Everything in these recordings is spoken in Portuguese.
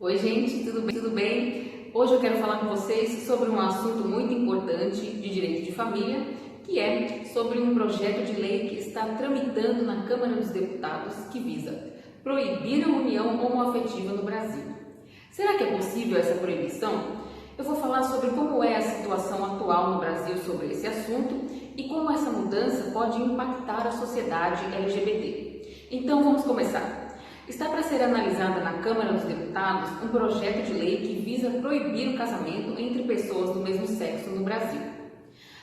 Oi gente, tudo bem? Tudo bem? Hoje eu quero falar com vocês sobre um assunto muito importante de direito de família, que é sobre um projeto de lei que está tramitando na Câmara dos Deputados que visa proibir a união homoafetiva no Brasil. Será que é possível essa proibição? Eu vou falar sobre como é a situação atual no Brasil sobre esse assunto e como essa mudança pode impactar a sociedade LGBT. Então vamos começar. Está para ser analisada na Câmara dos Deputados um projeto de lei que visa proibir o casamento entre pessoas do mesmo sexo no Brasil.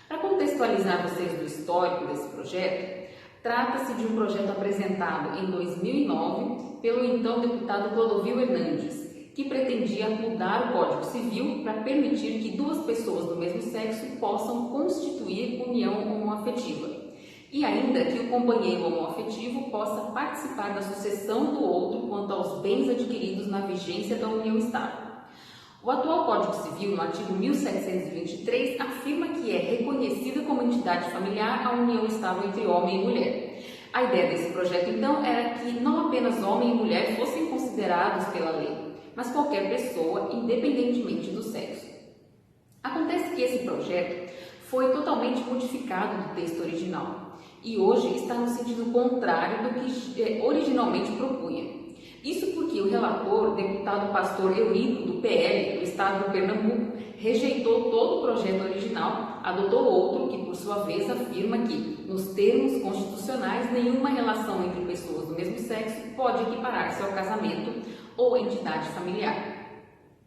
Para contextualizar vocês do histórico desse projeto, trata-se de um projeto apresentado em 2009 pelo então deputado Clodovil Hernandes, que pretendia mudar o Código Civil para permitir que duas pessoas do mesmo sexo possam constituir união homoafetiva. E ainda que o companheiro homoafetivo possa participar da sucessão do outro quanto aos bens adquiridos na vigência da união estável. O atual Código Civil, no artigo 1723, afirma que é reconhecida como entidade familiar a união estável entre homem e mulher. A ideia desse projeto, então, era que não apenas homem e mulher fossem considerados pela lei, mas qualquer pessoa, independentemente do sexo. Acontece que esse projeto foi totalmente modificado do texto original e hoje está no sentido contrário do que originalmente propunha. Isso porque o relator, o deputado pastor Eurico, do PL, do estado de Pernambuco, rejeitou todo o projeto original, adotou outro que, por sua vez, afirma que, nos termos constitucionais, nenhuma relação entre pessoas do mesmo sexo pode equiparar-se ao casamento ou entidade familiar.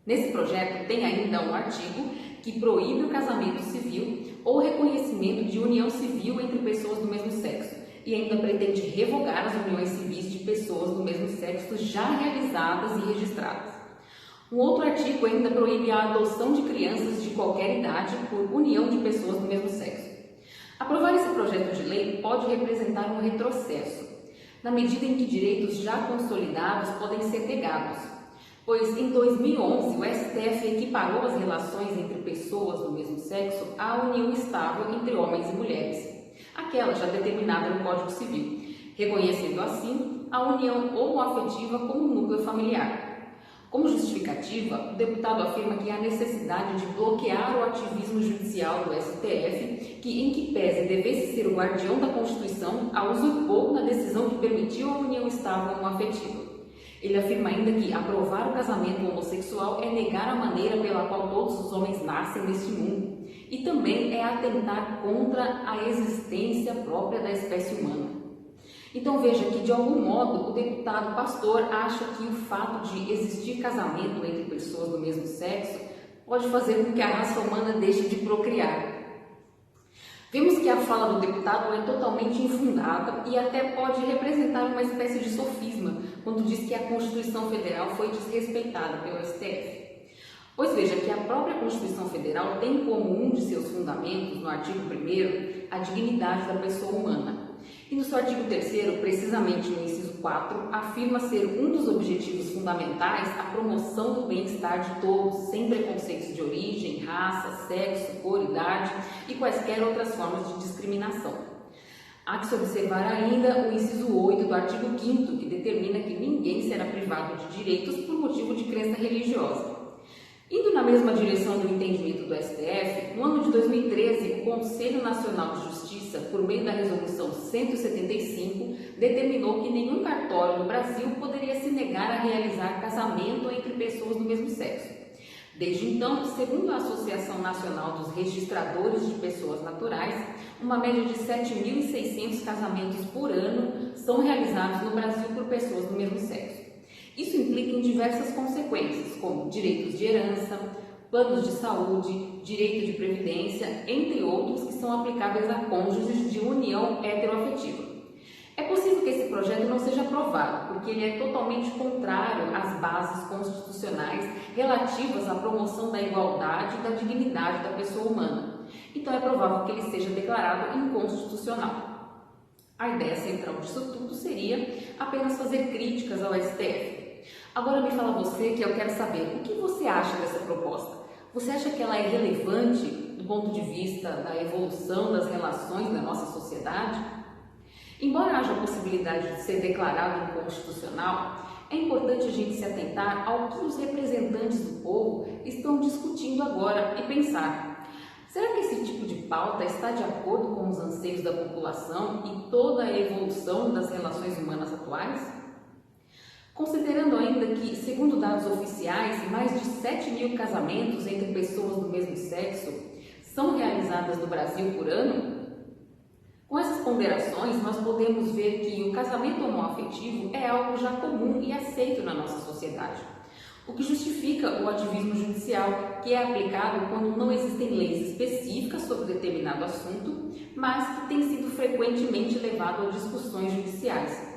Nesse projeto tem ainda um artigo que proíbe o casamento civil ou reconhecimento de união civil entre pessoas do mesmo sexo e ainda pretende revogar as uniões civis de pessoas do mesmo sexo já realizadas e registradas. Um outro artigo ainda proíbe a adoção de crianças de qualquer idade por união de pessoas do mesmo sexo. Aprovar esse projeto de lei pode representar um retrocesso, na medida em que direitos já consolidados podem ser negados, pois em 2011 o STF equiparou as relações entre pessoas do mesmo sexo à união estável entre homens e mulheres, aquela já determinada no Código Civil, reconhecendo assim a união homoafetiva como núcleo familiar. Como justificativa, o deputado afirma que há necessidade de bloquear o ativismo judicial do STF, que, em que pese devesse ser o guardião da Constituição, a usurpou na decisão que permitiu a união estável homoafetiva. Ele afirma ainda que aprovar o casamento homossexual é negar a maneira pela qual todos os homens nascem neste mundo e também é atentar contra a existência própria da espécie humana. Então veja que, de algum modo, o deputado pastor acha que o fato de existir casamento entre pessoas do mesmo sexo pode fazer com que a raça humana deixe de procriar. Vemos que a fala do deputado é totalmente infundada e até pode representar uma espécie de sofisma quando diz que a Constituição Federal foi desrespeitada pelo STF. Pois veja que a própria Constituição Federal tem como um de seus fundamentos, no artigo 1º, a dignidade da pessoa humana. E no seu artigo 3º, precisamente no inciso 4, afirma ser um dos objetivos fundamentais a promoção do bem-estar de todos, sem preconceitos de origem, raça, sexo, cor, idade e quaisquer outras formas de discriminação. Há que se observar ainda o inciso 8 do artigo 5º, que determina que ninguém será privado de direitos por motivo de crença religiosa. Indo na mesma direção do entendimento do STF, no ano de 2013, o Conselho Nacional de Justiça, por meio da Resolução 175, determinou que nenhum cartório no Brasil poderia se negar a realizar casamento entre pessoas do mesmo sexo. Desde então, segundo a Associação Nacional dos Registradores de Pessoas Naturais, uma média de 7.600 casamentos por ano são realizados no Brasil por pessoas do mesmo sexo. Isso implica em diversas consequências, como direitos de herança, planos de saúde, direito de previdência, entre outros que são aplicáveis a cônjuges de união heteroafetiva. É possível que esse projeto não seja aprovado, porque ele é totalmente contrário às bases constitucionais relativas à promoção da igualdade e da dignidade da pessoa humana. Então é provável que ele seja declarado inconstitucional. A ideia central disso tudo seria apenas fazer críticas ao STF. Agora me fala você, que eu quero saber, o que você acha dessa proposta? Você acha que ela é relevante do ponto de vista da evolução das relações da nossa sociedade? Embora haja a possibilidade de ser declarado inconstitucional, é importante a gente se atentar ao que os representantes do povo estão discutindo agora e pensar: será que esse tipo de pauta está de acordo com os anseios da população e toda a evolução das relações humanas atuais? Considerando ainda que, segundo dados oficiais, mais de 7.000 casamentos entre pessoas do mesmo sexo são realizadas no Brasil por ano, com essas ponderações, nós podemos ver que o casamento homoafetivo é algo já comum e aceito na nossa sociedade, o que justifica o ativismo judicial, que é aplicado quando não existem leis específicas sobre determinado assunto, mas que tem sido frequentemente levado a discussões judiciais,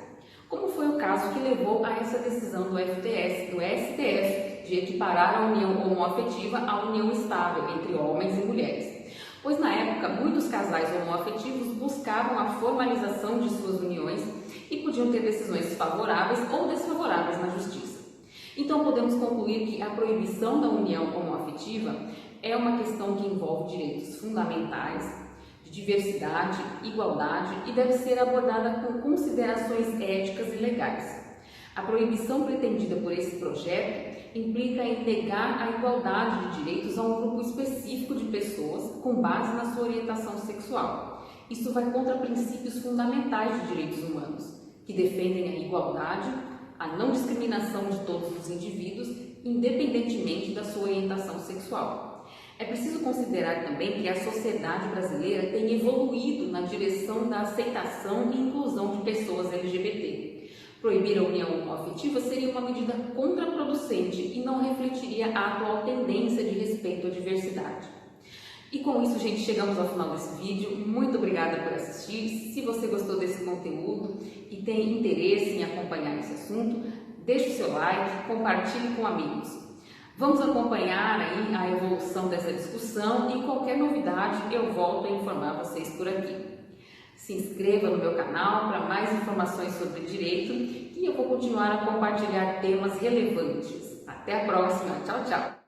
como foi o caso que levou a essa decisão do STF, de equiparar a união homoafetiva à união estável entre homens e mulheres. Pois na época, muitos casais homoafetivos buscavam a formalização de suas uniões e podiam ter decisões favoráveis ou desfavoráveis na justiça. Então podemos concluir que a proibição da união homoafetiva é uma questão que envolve direitos fundamentais, de diversidade, igualdade e deve ser abordada com considerações éticas e legais. A proibição pretendida por esse projeto implica em negar a igualdade de direitos a um grupo específico de pessoas com base na sua orientação sexual. Isso vai contra princípios fundamentais de direitos humanos, que defendem a igualdade, a não discriminação de todos os indivíduos, independentemente da sua orientação sexual. É preciso considerar também que a sociedade brasileira tem evoluído na direção da aceitação e inclusão de pessoas LGBT. Proibir a união homoafetiva seria uma medida contraproducente e não refletiria a atual tendência de respeito à diversidade. E com isso, gente, chegamos ao final desse vídeo. Muito obrigada por assistir. Se você gostou desse conteúdo e tem interesse em acompanhar esse assunto, deixe o seu like, compartilhe com amigos. Vamos acompanhar aí a evolução dessa discussão e qualquer novidade eu volto a informar vocês por aqui. Se inscreva no meu canal para mais informações sobre direito e eu vou continuar a compartilhar temas relevantes. Até a próxima. Tchau, tchau!